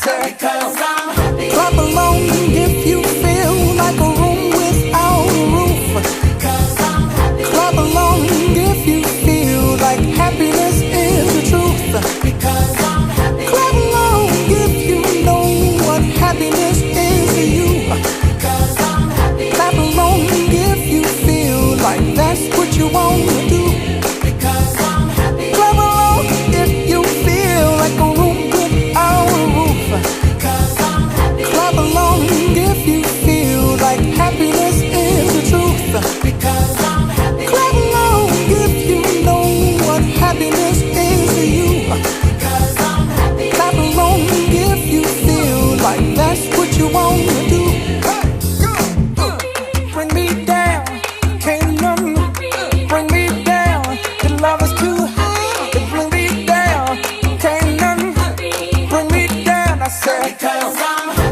said, because I'm happy. clap along if you feel like a room without a roof. Because I'm happy. Clap along if you feel like happiness is the truth. Because I'm happy. Clap along if you know what happiness is to you. Because I'm happy. Clap along if you feel like that's what you want to do. Because I'm happy. Clap along if you feel like a room without a roof. Because I'm happy. Clap along if you feel like happiness is the truth. Because I'm happy. Clap along if you know what happiness is to you. Because I'm happy. Clap along if you feel like that's what you want to do. Bring me down, can't nothing bring me down. The love is too high to bring me down. Can't nothing bring me down. I said, Because I'm happy.